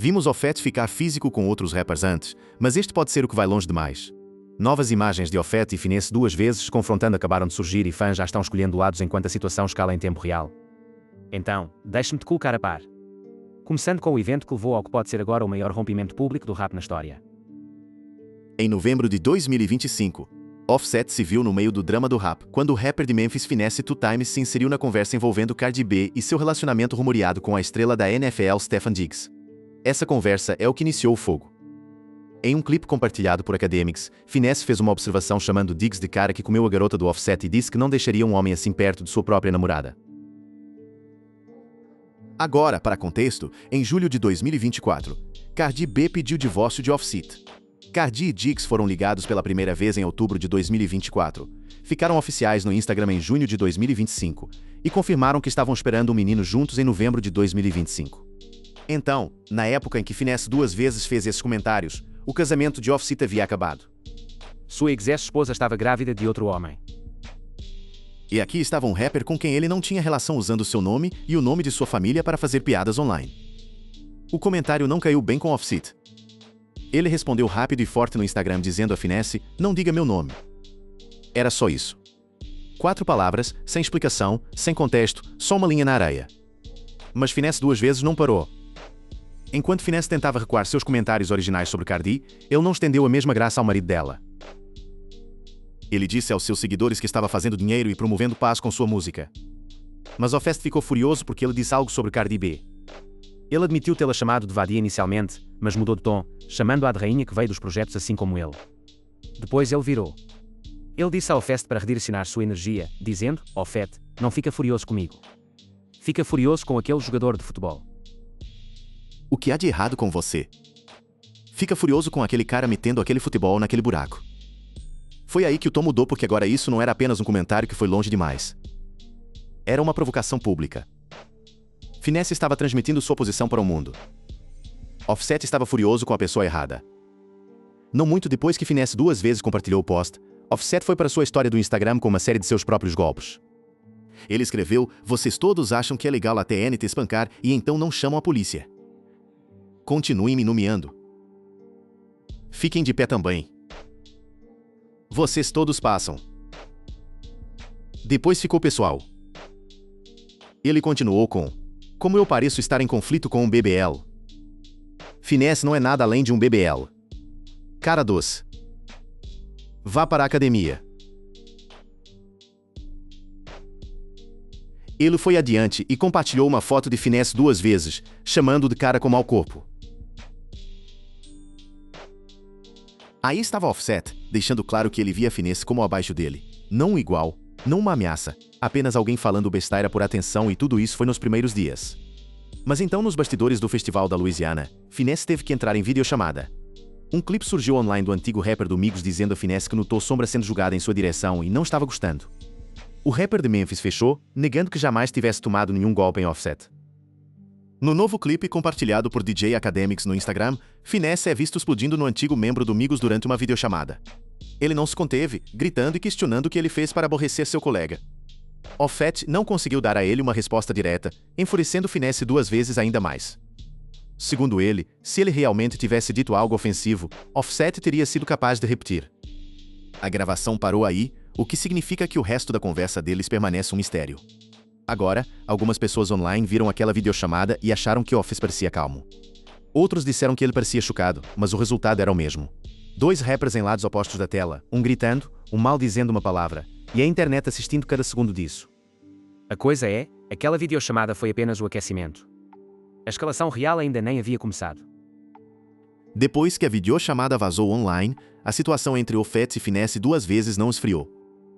Vimos Offset ficar físico com outros rappers antes, mas este pode ser o que vai longe demais. Novas imagens de Offset e Finesse duas vezes se confrontando acabaram de surgir e fãs já estão escolhendo lados enquanto a situação escala em tempo real. Então, deixe-me te colocar a par. Começando com o evento que levou ao que pode ser agora o maior rompimento público do rap na história. Em novembro de 2025, Offset se viu no meio do drama do rap, quando o rapper de Memphis Finesse 2Tymes se inseriu na conversa envolvendo Cardi B e seu relacionamento rumoreado com a estrela da NFL Stefon Diggs. Essa conversa é o que iniciou o fogo. Em um clipe compartilhado por Academics, Finesse fez uma observação chamando Diggs de cara que comeu a garota do Offset e disse que não deixaria um homem assim perto de sua própria namorada. Agora, para contexto, em julho de 2024, Cardi B pediu divórcio de Offset. Cardi e Diggs foram ligados pela primeira vez em outubro de 2024, ficaram oficiais no Instagram em junho de 2025 e confirmaram que estavam esperando um menino juntos em novembro de 2025. Então, na época em que Finesse duas vezes fez esses comentários, o casamento de Offset havia acabado. Sua ex-esposa estava grávida de outro homem. E aqui estava um rapper com quem ele não tinha relação usando seu nome e o nome de sua família para fazer piadas online. O comentário não caiu bem com Offset. Ele respondeu rápido e forte no Instagram dizendo a Finesse, não diga meu nome. Era só isso. 4 palavras, sem explicação, sem contexto, só uma linha na areia. Mas Finesse duas vezes não parou. Enquanto Finesse tentava recuar seus comentários originais sobre Cardi, ele não estendeu a mesma graça ao marido dela. Ele disse aos seus seguidores que estava fazendo dinheiro e promovendo paz com sua música. Mas Offset ficou furioso porque ele disse algo sobre Cardi B. Ele admitiu tê-la chamado de vadia inicialmente, mas mudou de tom, chamando-a de rainha que veio dos projetos assim como ele. Depois ele virou. Ele disse a Offset para redirecionar sua energia, dizendo, Offset, não fica furioso comigo. Fica furioso com aquele jogador de futebol. O que há de errado com você? Fica furioso com aquele cara metendo aquele futebol naquele buraco. Foi aí que o tom mudou porque agora isso não era apenas um comentário que foi longe demais. Era uma provocação pública. Finesse estava transmitindo sua posição para o mundo. Offset estava furioso com a pessoa errada. Não muito depois que Finesse duas vezes compartilhou o post, Offset foi para sua história do Instagram com uma série de seus próprios golpes. Ele escreveu, vocês todos acham que é legal a TN te espancar e então não chamam a polícia. Continuem me nomeando. Fiquem de pé também. Vocês todos passam. Depois ficou pessoal. Ele continuou com, como eu pareço estar em conflito com um BBL. Finesse não é nada além de um BBL. Cara doce. Vá para a academia. Ele foi adiante e compartilhou uma foto de Finesse duas vezes, chamando-o de cara com mau corpo. Aí estava Offset, deixando claro que ele via Finesse como abaixo dele. Não um igual, não uma ameaça, apenas alguém falando besteira por atenção e tudo isso foi nos primeiros dias. Mas então nos bastidores do Festival da Louisiana, Finesse teve que entrar em videochamada. Um clipe surgiu online do antigo rapper do Migos dizendo a Finesse que notou sombra sendo jogada em sua direção e não estava gostando. O rapper de Memphis fechou, negando que jamais tivesse tomado nenhum golpe em Offset. No novo clipe compartilhado por DJ Academics no Instagram, Finesse é visto explodindo no antigo membro do Migos durante uma videochamada. Ele não se conteve, gritando e questionando o que ele fez para aborrecer seu colega. Offset não conseguiu dar a ele uma resposta direta, enfurecendo Finesse duas vezes ainda mais. Segundo ele, se ele realmente tivesse dito algo ofensivo, Offset teria sido capaz de repetir. A gravação parou aí, o que significa que o resto da conversa deles permanece um mistério. Agora, algumas pessoas online viram aquela videochamada e acharam que Offset parecia calmo. Outros disseram que ele parecia chocado, mas o resultado era o mesmo. 2 rappers em lados opostos da tela, um gritando, um mal dizendo uma palavra, e a internet assistindo cada segundo disso. A coisa é, aquela videochamada foi apenas o aquecimento. A escalação real ainda nem havia começado. Depois que a videochamada vazou online, a situação entre Offset e Finesse duas vezes não esfriou.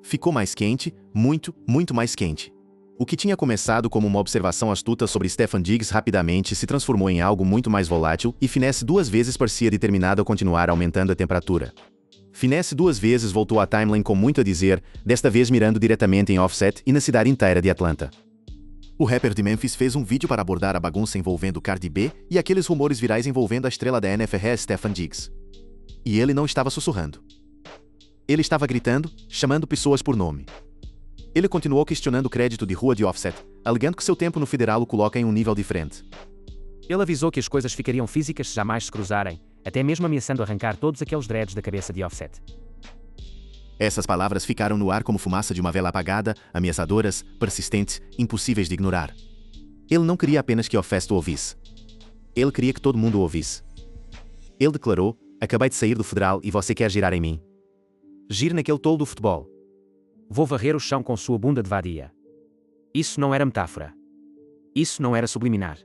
Ficou mais quente, muito mais quente. O que tinha começado como uma observação astuta sobre Stefon Diggs rapidamente se transformou em algo muito mais volátil e Finesse duas vezes parecia determinado a continuar aumentando a temperatura. Finesse duas vezes voltou à timeline com muito a dizer, desta vez mirando diretamente em Offset e na cidade inteira de Atlanta. O rapper de Memphis fez um vídeo para abordar a bagunça envolvendo Cardi B e aqueles rumores virais envolvendo a estrela da NFL Stefon Diggs. E ele não estava sussurrando. Ele estava gritando, chamando pessoas por nome. Ele continuou questionando o crédito de rua de Offset, alegando que seu tempo no federal o coloca em um nível diferente. Ele avisou que as coisas ficariam físicas se jamais se cruzarem, até mesmo ameaçando arrancar todos aqueles dreads da cabeça de Offset. Essas palavras ficaram no ar como fumaça de uma vela apagada, ameaçadoras, persistentes, impossíveis de ignorar. Ele não queria apenas que Offset o ouvisse. Ele queria que todo mundo o ouvisse. Ele declarou: acabei de sair do federal e você quer girar em mim? Gire naquele tolo do futebol. Vou varrer o chão com sua bunda de vadia. Isso não era metáfora. Isso não era subliminar.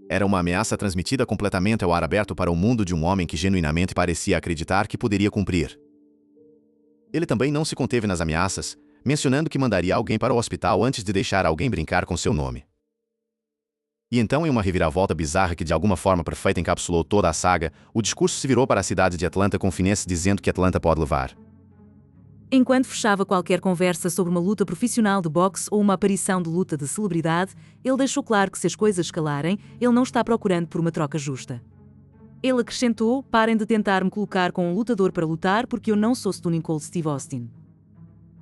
Era uma ameaça transmitida completamente ao ar aberto para o mundo de um homem que genuinamente parecia acreditar que poderia cumprir. Ele também não se conteve nas ameaças, mencionando que mandaria alguém para o hospital antes de deixar alguém brincar com seu nome. E então, em uma reviravolta bizarra que de alguma forma perfeita encapsulou toda a saga, o discurso se virou para a cidade de Atlanta com finesse dizendo que Atlanta pode levar. Enquanto fechava qualquer conversa sobre uma luta profissional de boxe ou uma aparição de luta de celebridade, ele deixou claro que se as coisas escalarem, ele não está procurando por uma troca justa. Ele acrescentou: parem de tentar me colocar com um lutador para lutar porque eu não sou Stone Cold Steve Austin.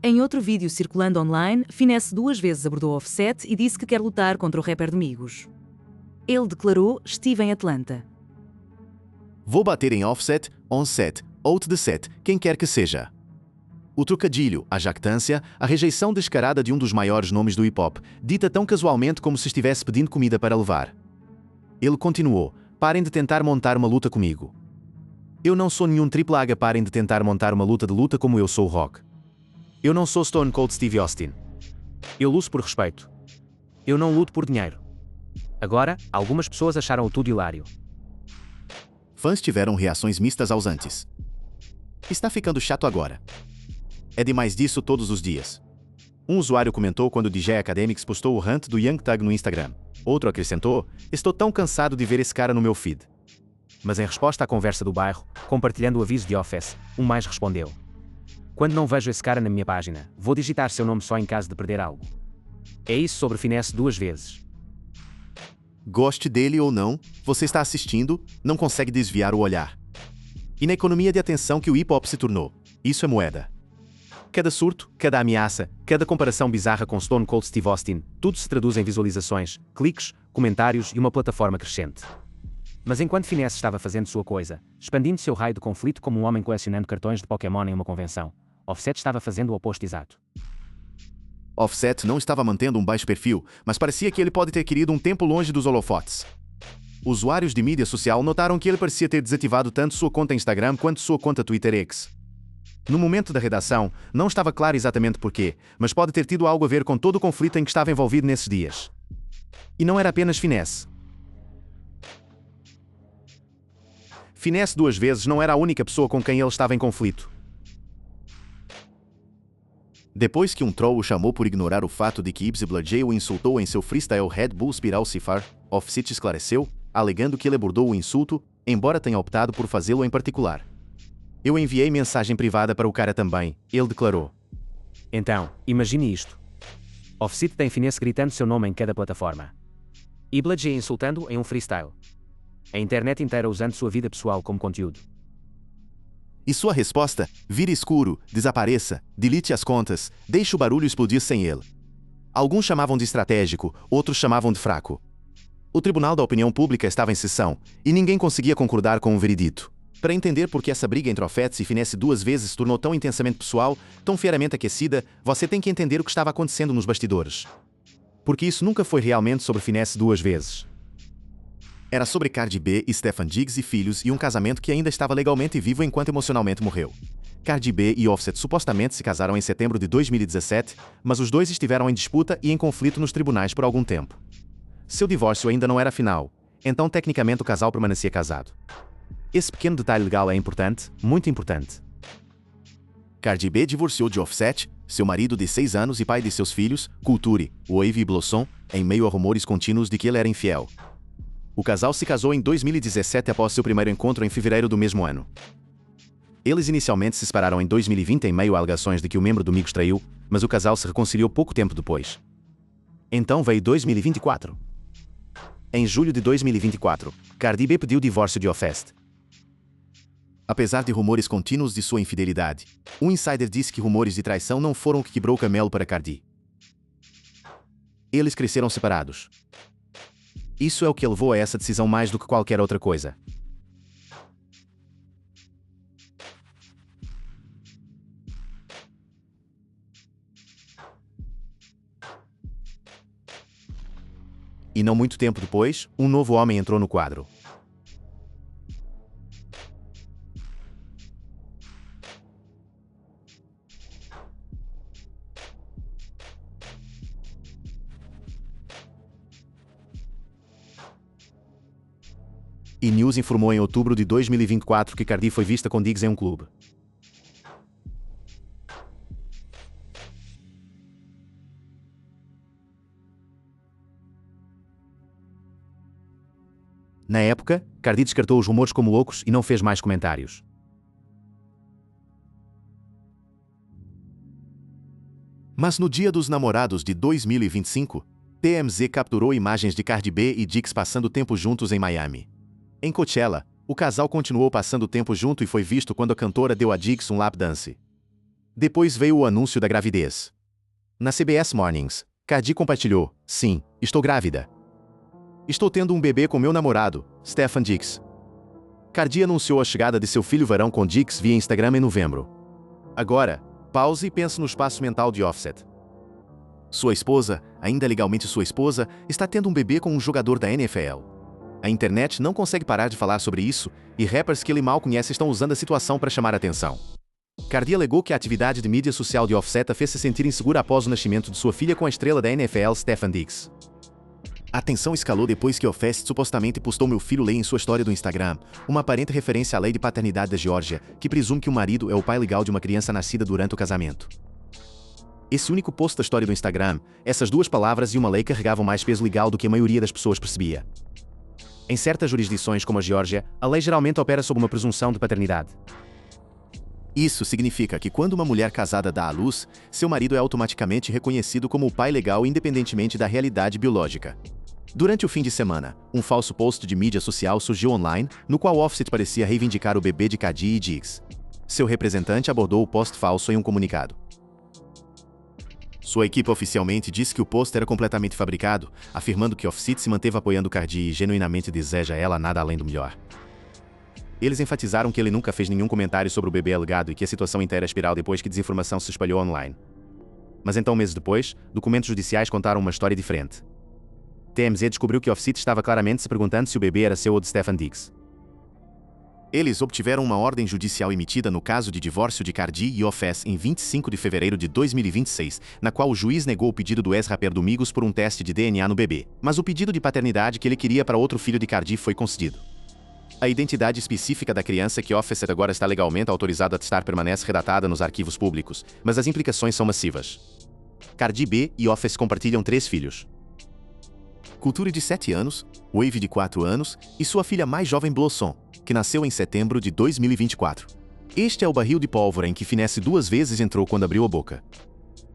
Em outro vídeo circulando online, Finesse 2 vezes abordou Offset e disse que quer lutar contra o rapper de Migos. Ele declarou: estive em Atlanta. Vou bater em Offset, on-set, out the set, quem quer que seja. O trocadilho, a jactância, a rejeição descarada de um dos maiores nomes do hip-hop, dita tão casualmente como se estivesse pedindo comida para levar. Ele continuou: parem de tentar montar uma luta comigo. Eu não sou nenhum triple H, parem de tentar montar uma luta de luta como eu sou o Rock. Eu não sou Stone Cold Steve Austin. Eu luto por respeito. Eu não luto por dinheiro. Agora, algumas pessoas acharam o tudo hilário. Fãs tiveram reações mistas aos antes. Está ficando chato agora. É demais disso todos os dias. Um usuário comentou quando o DJ Academics postou o rant do Young Thug no Instagram. Outro acrescentou: estou tão cansado de ver esse cara no meu feed. Mas em resposta à conversa do bairro, compartilhando o aviso de Offset, um mais respondeu: quando não vejo esse cara na minha página, vou digitar seu nome só em caso de perder algo. É isso sobre Finesse 2 vezes. Goste dele ou não, você está assistindo, não consegue desviar o olhar. E na economia de atenção que o hip-hop se tornou, isso é moeda. Cada surto, cada ameaça, cada comparação bizarra com Stone Cold Steve Austin, tudo se traduz em visualizações, cliques, comentários e uma plataforma crescente. Mas enquanto Finesse estava fazendo sua coisa, expandindo seu raio de conflito como um homem colecionando cartões de Pokémon em uma convenção, Offset estava fazendo o oposto exato. Offset não estava mantendo um baixo perfil, mas parecia que ele pode ter querido um tempo longe dos holofotes. Usuários de mídia social notaram que ele parecia ter desativado tanto sua conta Instagram quanto sua conta Twitter X. No momento da redação, não estava claro exatamente porquê, mas pode ter tido algo a ver com todo o conflito em que estava envolvido nesses dias. E não era apenas Finesse. Finesse 2 vezes não era a única pessoa com quem ele estava em conflito. Depois que um troll o chamou por ignorar o fato de que Ibs Blood J o insultou em seu freestyle Red Bull Spiral Cifar, Offset esclareceu, alegando que ele abordou o insulto, embora tenha optado por fazê-lo em particular. Eu enviei mensagem privada para o cara também, ele declarou. Então, imagine isto. Offset tem Finesse gritando seu nome em cada plataforma. E Blood J insultando em um freestyle. A internet inteira usando sua vida pessoal como conteúdo. E sua resposta? Vire escuro, desapareça, delete as contas, deixe o barulho explodir sem ele. Alguns chamavam de estratégico, outros chamavam de fraco. O Tribunal da Opinião Pública estava em sessão, e ninguém conseguia concordar com o veredito. Para entender por que essa briga entre Offset e Finesse 2 vezes se tornou tão intensamente pessoal, tão fieramente aquecida, você tem que entender o que estava acontecendo nos bastidores. Porque isso nunca foi realmente sobre Finesse 2 vezes. Era sobre Cardi B e Stefan Diggs e filhos e um casamento que ainda estava legalmente vivo enquanto emocionalmente morreu. Cardi B e Offset supostamente se casaram em setembro de 2017, mas os dois estiveram em disputa e em conflito nos tribunais por algum tempo. Seu divórcio ainda não era final, então tecnicamente o casal permanecia casado. Esse pequeno detalhe legal é importante, muito importante. Cardi B divorciou de Offset, seu marido de 6 anos e pai de seus filhos, Culture, Wave e Blossom, em meio a rumores contínuos de que ele era infiel. O casal se casou em 2017 após seu primeiro encontro em fevereiro do mesmo ano. Eles inicialmente se separaram em 2020 em meio a alegações de que o membro do Migos traiu, mas o casal se reconciliou pouco tempo depois. Então veio 2024. Em julho de 2024, Cardi B pediu o divórcio de Offset. Apesar de rumores contínuos de sua infidelidade, um insider disse que rumores de traição não foram o que quebrou o camelo para Cardi. Eles cresceram separados. Isso é o que levou a essa decisão mais do que qualquer outra coisa. E não muito tempo depois, um novo homem entrou no quadro. E News informou em outubro de 2024 que Cardi foi vista com Diggs em um clube. Na época, Cardi descartou os rumores como loucos e não fez mais comentários. Mas no Dia dos Namorados de 2025, TMZ capturou imagens de Cardi B e Diggs passando tempo juntos em Miami. Em Coachella, o casal continuou passando tempo junto e foi visto quando a cantora deu a Diggs um lap dance. Depois veio o anúncio da gravidez. Na CBS Mornings, Cardi compartilhou: "Sim, estou grávida. Estou tendo um bebê com meu namorado, Stefan Diggs." Cardi anunciou a chegada de seu filho varão com Diggs via Instagram em novembro. Agora, pause e pense no espaço mental de Offset. Sua esposa, ainda legalmente sua esposa, está tendo um bebê com um jogador da NFL. A internet não consegue parar de falar sobre isso, e rappers que ele mal conhece estão usando a situação para chamar a atenção. Cardi alegou que a atividade de mídia social de Offset a fez se sentir insegura após o nascimento de sua filha com a estrela da NFL Stefan Diggs. A tensão escalou depois que Offset supostamente postou "Meu filho lê" em sua história do Instagram, uma aparente referência à lei de paternidade da Geórgia, que presume que o marido é o pai legal de uma criança nascida durante o casamento. Esse único post da história do Instagram, essas duas palavras e uma lei carregavam mais peso legal do que a maioria das pessoas percebia. Em certas jurisdições como a Geórgia, a lei geralmente opera sob uma presunção de paternidade. Isso significa que quando uma mulher casada dá à luz, seu marido é automaticamente reconhecido como o pai legal independentemente da realidade biológica. Durante o fim de semana, um falso post de mídia social surgiu online, no qual Offset parecia reivindicar o bebê de Cardi e Diggs. Seu representante abordou o post falso em um comunicado. Sua equipe oficialmente disse que o post era completamente fabricado, afirmando que Offset se manteve apoiando Cardi e genuinamente deseja ela nada além do melhor. Eles enfatizaram que ele nunca fez nenhum comentário sobre o bebê alegado e que a situação inteira é espiral depois que desinformação se espalhou online. Mas então, meses depois, documentos judiciais contaram uma história diferente. TMZ descobriu que Offset estava claramente se perguntando se o bebê era seu ou de Stefan Diggs. Eles obtiveram uma ordem judicial emitida no caso de divórcio de Cardi e Offset em 25 de fevereiro de 2026, na qual o juiz negou o pedido do ex-rapper do Migos por um teste de DNA no bebê, mas o pedido de paternidade que ele queria para outro filho de Cardi foi concedido. A identidade específica da criança que Offset agora está legalmente autorizado a testar permanece redatada nos arquivos públicos, mas as implicações são massivas. Cardi B e Offset compartilham 3 filhos. Culture de 7 anos, Wave de 4 anos e sua filha mais jovem Blossom, que nasceu em setembro de 2024. Este é o barril de pólvora em que Finesse 2 vezes entrou quando abriu a boca.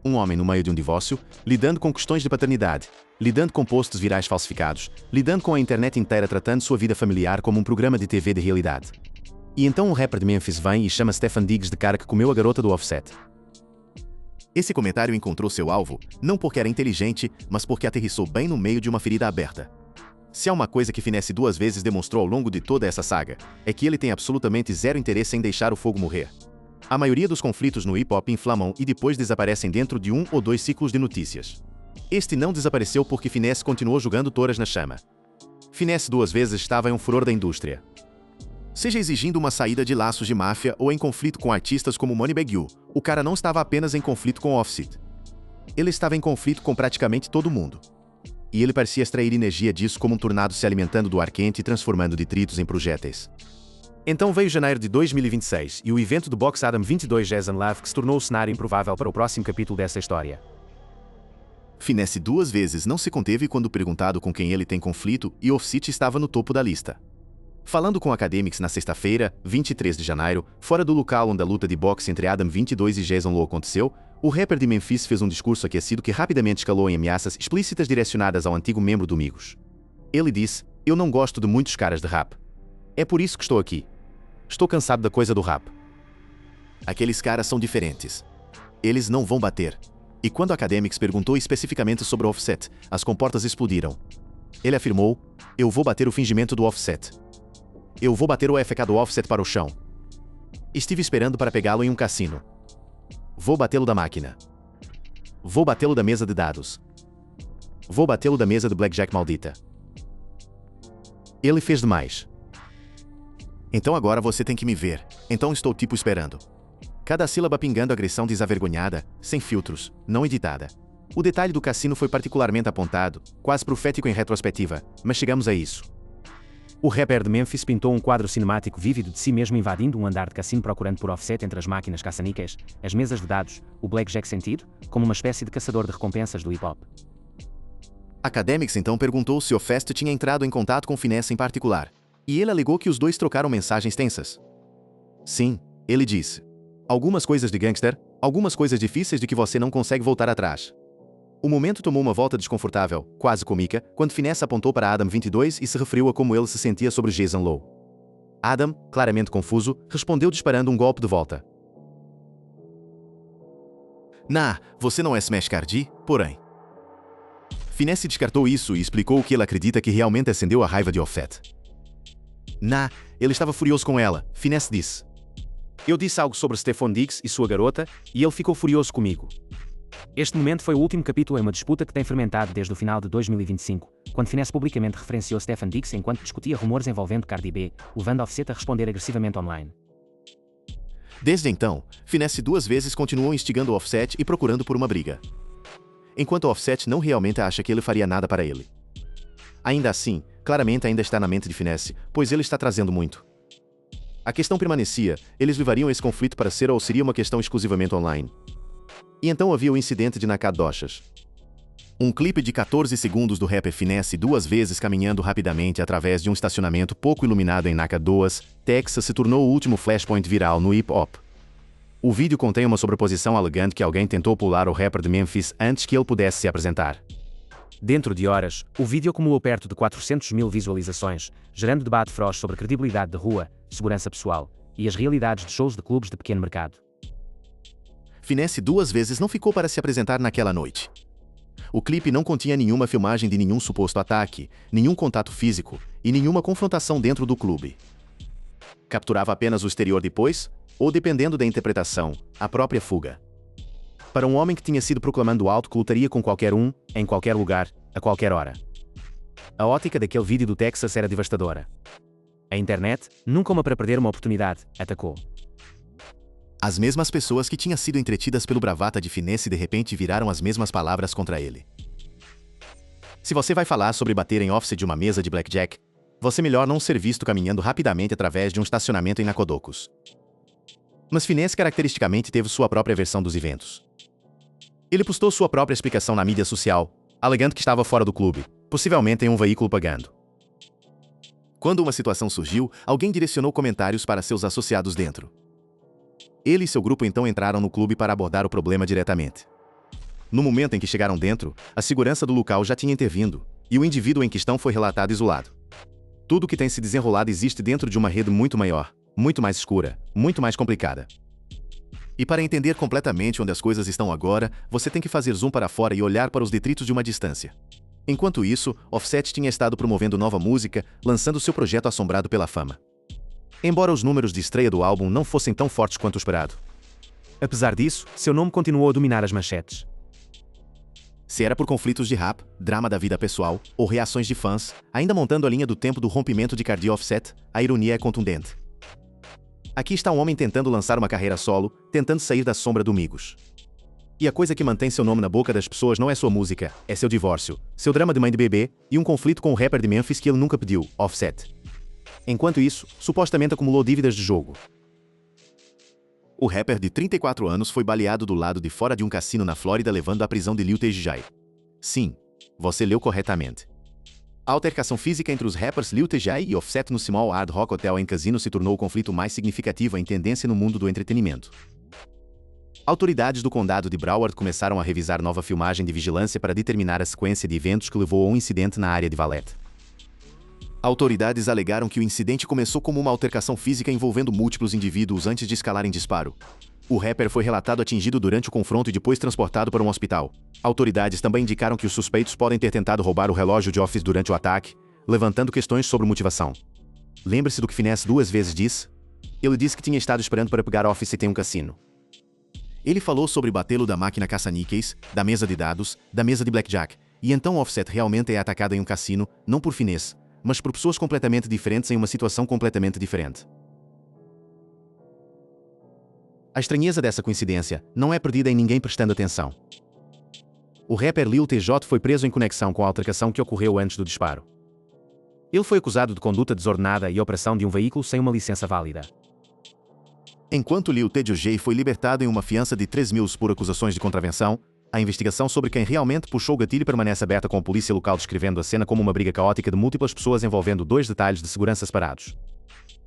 Um homem no meio de um divórcio, lidando com questões de paternidade, lidando com posts virais falsificados, lidando com a internet inteira tratando sua vida familiar como um programa de TV de realidade. E então um rapper de Memphis vem e chama Stefan Diggs de cara que comeu a garota do Offset. Esse comentário encontrou seu alvo, não porque era inteligente, mas porque aterrissou bem no meio de uma ferida aberta. Se há uma coisa que Finesse 2 vezes demonstrou ao longo de toda essa saga, é que ele tem absolutamente zero interesse em deixar o fogo morrer. A maioria dos conflitos no hip-hop inflamam e depois desaparecem dentro de 1 ou 2 ciclos de notícias. Este não desapareceu porque Finesse continuou jogando touras na chama. Finesse 2 vezes estava em um furor da indústria. Seja exigindo uma saída de laços de máfia ou em conflito com artistas como Moneybagg Yo, o cara não estava apenas em conflito com Offset. Ele estava em conflito com praticamente todo mundo. E ele parecia extrair energia disso como um tornado se alimentando do ar quente e transformando detritos em projéteis. Então veio janeiro de 2026 e o evento do Box Adam 22 Jason Love que se tornou o cenário improvável para o próximo capítulo dessa história. Finesse 2 vezes não se conteve quando perguntado com quem ele tem conflito e Offset estava no topo da lista. Falando com Academics na sexta-feira, 23 de janeiro, fora do local onde a luta de boxe entre Adam 22 e Jason Lowe aconteceu, o rapper de Memphis fez um discurso aquecido que rapidamente escalou em ameaças explícitas direcionadas ao antigo membro do Migos. Ele disse: "Eu não gosto de muitos caras de rap. É por isso que estou aqui. Estou cansado da coisa do rap. Aqueles caras são diferentes. Eles não vão bater." E quando Academics perguntou especificamente sobre Offset, as comportas explodiram. Ele afirmou: "Eu vou bater o fingimento do Offset. Eu vou bater o FK do Offset para o chão. Estive esperando para pegá-lo em um cassino. Vou batê-lo da máquina. Vou batê-lo da mesa de dados. Vou batê-lo da mesa do Blackjack maldita. Ele fez demais. Então agora você tem que me ver. Então estou tipo esperando." Cada sílaba pingando agressão desavergonhada, sem filtros, não editada. O detalhe do cassino foi particularmente apontado, quase profético em retrospectiva, mas chegamos a isso. O rapper de Memphis pintou um quadro cinemático vívido de si mesmo invadindo um andar de cassino procurando por Offset entre as máquinas caça-níqueis, as mesas de dados, o blackjack sentido, como uma espécie de caçador de recompensas do hip-hop. Academics então perguntou se Offset tinha entrado em contato com Finesse em particular, e ele alegou que os dois trocaram mensagens tensas. Sim, ele disse. Algumas coisas de gangster, algumas coisas difíceis de que você não consegue voltar atrás. O momento tomou uma volta desconfortável, quase cômica, quando Finesse apontou para Adam 22 e se referiu a como ele se sentia sobre Jason Lowe. Adam, claramente confuso, respondeu disparando um golpe de volta. "Nah, você não é Smash Cardi, porém." Finesse descartou isso e explicou que ele acredita que realmente acendeu a raiva de Offset. "Nah, ele estava furioso com ela", Finesse disse. "Eu disse algo sobre Stephon Diggs e sua garota, e ele ficou furioso comigo." Este momento foi o último capítulo em uma disputa que tem fermentado desde o final de 2025, quando Finesse publicamente referenciou Stephon Diggs enquanto discutia rumores envolvendo Cardi B, levando Offset a responder agressivamente online. Desde então, Finesse 2 vezes continuou instigando o Offset e procurando por uma briga. Enquanto o Offset não realmente acha que ele faria nada para ele. Ainda assim, claramente ainda está na mente de Finesse, pois ele está trazendo muito. A questão permanecia, eles levariam esse conflito para ser ou seria uma questão exclusivamente online. E então havia o incidente de Nakadoshas. Um clipe de 14 segundos do rapper Finesse 2 vezes caminhando rapidamente através de um estacionamento pouco iluminado em Nacogdoches, Texas se tornou o último flashpoint viral no hip-hop. O vídeo contém uma sobreposição alegando que alguém tentou pular o rapper de Memphis antes que ele pudesse se apresentar. Dentro de horas, o vídeo acumulou perto de 400 mil visualizações, gerando debate feroz sobre a credibilidade de rua, segurança pessoal e as realidades de shows de clubes de pequeno mercado. Finesse 2 vezes não ficou para se apresentar naquela noite. O clipe não continha nenhuma filmagem de nenhum suposto ataque, nenhum contato físico e nenhuma confrontação dentro do clube. Capturava apenas o exterior depois, ou dependendo da interpretação, a própria fuga. Para um homem que tinha sido proclamando alto que lutaria com qualquer um, em qualquer lugar, a qualquer hora. A ótica daquele vídeo do Texas era devastadora. A internet, nunca uma para perder uma oportunidade, atacou. As mesmas pessoas que tinham sido entretidas pelo bravata de Finesse de repente viraram as mesmas palavras contra ele. Se você vai falar sobre bater em Offset de uma mesa de blackjack, você melhor não ser visto caminhando rapidamente através de um estacionamento em Nacogdoches. Mas Finesse caracteristicamente teve sua própria versão dos eventos. Ele postou sua própria explicação na mídia social, alegando que estava fora do clube, possivelmente em um veículo pagando. Quando uma situação surgiu, alguém direcionou comentários para seus associados dentro. Ele e seu grupo então entraram no clube para abordar o problema diretamente. No momento em que chegaram dentro, a segurança do local já tinha intervindo, e o indivíduo em questão foi relatado isolado. Tudo que tem se desenrolado existe dentro de uma rede muito maior, muito mais escura, muito mais complicada. E para entender completamente onde as coisas estão agora, você tem que fazer zoom para fora e olhar para os detritos de uma distância. Enquanto isso, Offset tinha estado promovendo nova música, lançando seu projeto assombrado pela fama. Embora os números de estreia do álbum não fossem tão fortes quanto esperado. Apesar disso, seu nome continuou a dominar as manchetes. Se era por conflitos de rap, drama da vida pessoal, ou reações de fãs, ainda montando a linha do tempo do rompimento de Cardi Offset, a ironia é contundente. Aqui está um homem tentando lançar uma carreira solo, tentando sair da sombra do Migos. E a coisa que mantém seu nome na boca das pessoas não é sua música, é seu divórcio, seu drama de mãe de bebê, e um conflito com o rapper de Memphis que ele nunca pediu, Offset. Enquanto isso, supostamente acumulou dívidas de jogo. O rapper de 34 anos foi baleado do lado de fora de um cassino na Flórida levando à prisão de Lil Tjay. Sim, você leu corretamente. A altercação física entre os rappers Lil Tjay e Offset no Small Hard Rock Hotel em Casino se tornou o conflito mais significativo em tendência no mundo do entretenimento. Autoridades do condado de Broward começaram a revisar nova filmagem de vigilância para determinar a sequência de eventos que levou a um incidente na área de Valette. Autoridades alegaram que o incidente começou como uma altercação física envolvendo múltiplos indivíduos antes de escalar em disparo. O rapper foi relatado atingido durante o confronto e depois transportado para um hospital. Autoridades também indicaram que os suspeitos podem ter tentado roubar o relógio de Office durante o ataque, levantando questões sobre motivação. Lembre-se do que Finesse 2 vezes disse? Ele disse que tinha estado esperando para pegar Office e tem um cassino. Ele falou sobre batê-lo da máquina caça-níqueis, da mesa de dados, da mesa de blackjack, e então Offset realmente é atacado em um cassino, não por Finesse, mas por pessoas completamente diferentes em uma situação completamente diferente. A estranheza dessa coincidência não é perdida em ninguém prestando atenção. O rapper Lil TJ foi preso em conexão com a altercação que ocorreu antes do disparo. Ele foi acusado de conduta desordenada e operação de um veículo sem uma licença válida. Enquanto Lil TJ foi libertado em uma fiança de 3 mil por acusações de contravenção, a investigação sobre quem realmente puxou o gatilho permanece aberta, com a polícia local descrevendo a cena como uma briga caótica de múltiplas pessoas envolvendo 2 detalhes de segurança separados.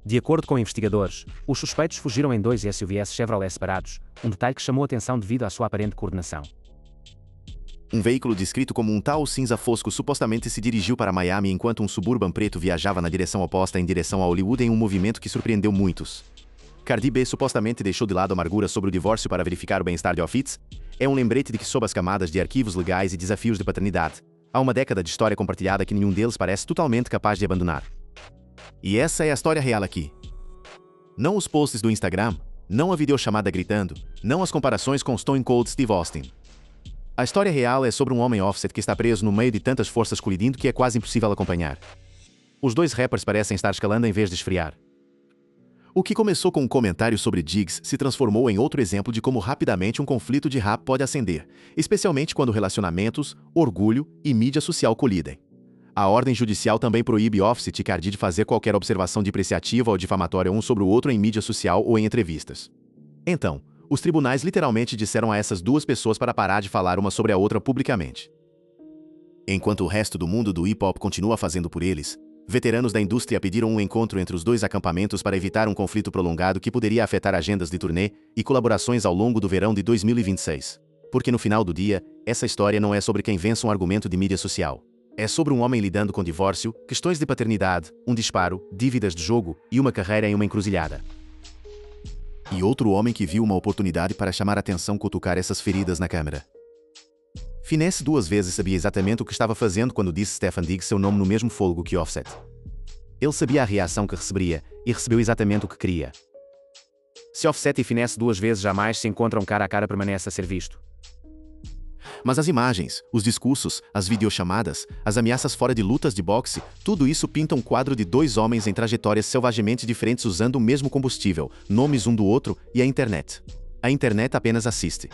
De acordo com investigadores, os suspeitos fugiram em 2 SUVs Chevrolet separados, um detalhe que chamou atenção devido à sua aparente coordenação. Um veículo descrito como um tal cinza fosco supostamente se dirigiu para Miami enquanto um Suburban preto viajava na direção oposta em direção a Hollywood em um movimento que surpreendeu muitos. Cardi B supostamente deixou de lado a amargura sobre o divórcio para verificar o bem-estar de Offset. É um lembrete de que, sob as camadas de arquivos legais e desafios de paternidade, há uma década de história compartilhada que nenhum deles parece totalmente capaz de abandonar. E essa é a história real aqui. Não os posts do Instagram, não a videochamada gritando, não as comparações com Stone Cold Steve Austin. A história real é sobre um homem Offset que está preso no meio de tantas forças colidindo que é quase impossível acompanhar. Os 2 rappers parecem estar escalando em vez de esfriar. O que começou com um comentário sobre Diggs se transformou em outro exemplo de como rapidamente um conflito de rap pode acender, especialmente quando relacionamentos, orgulho e mídia social colidem. A ordem judicial também proíbe Offset e Cardi de fazer qualquer observação depreciativa ou difamatória um sobre o outro em mídia social ou em entrevistas. Então, os tribunais literalmente disseram a essas 2 pessoas para parar de falar uma sobre a outra publicamente. Enquanto o resto do mundo do hip-hop continua fazendo por eles, veteranos da indústria pediram um encontro entre os 2 acampamentos para evitar um conflito prolongado que poderia afetar agendas de turnê e colaborações ao longo do verão de 2026. Porque no final do dia, essa história não é sobre quem vence um argumento de mídia social. É sobre um homem lidando com divórcio, questões de paternidade, um disparo, dívidas de jogo e uma carreira em uma encruzilhada. E outro homem que viu uma oportunidade para chamar a atenção cutucar essas feridas na câmera. Finesse 2 vezes sabia exatamente o que estava fazendo quando disse Stefan Diggs seu nome no mesmo fôlego que Offset. Ele sabia a reação que receberia, e recebeu exatamente o que queria. Se Offset e Finesse 2 vezes jamais se encontram cara a cara, permanece a ser visto. Mas as imagens, os discursos, as videochamadas, as ameaças fora de lutas de boxe, tudo isso pinta um quadro de 2 homens em trajetórias selvagemente diferentes usando o mesmo combustível, nomes um do outro e a internet. A internet apenas assiste.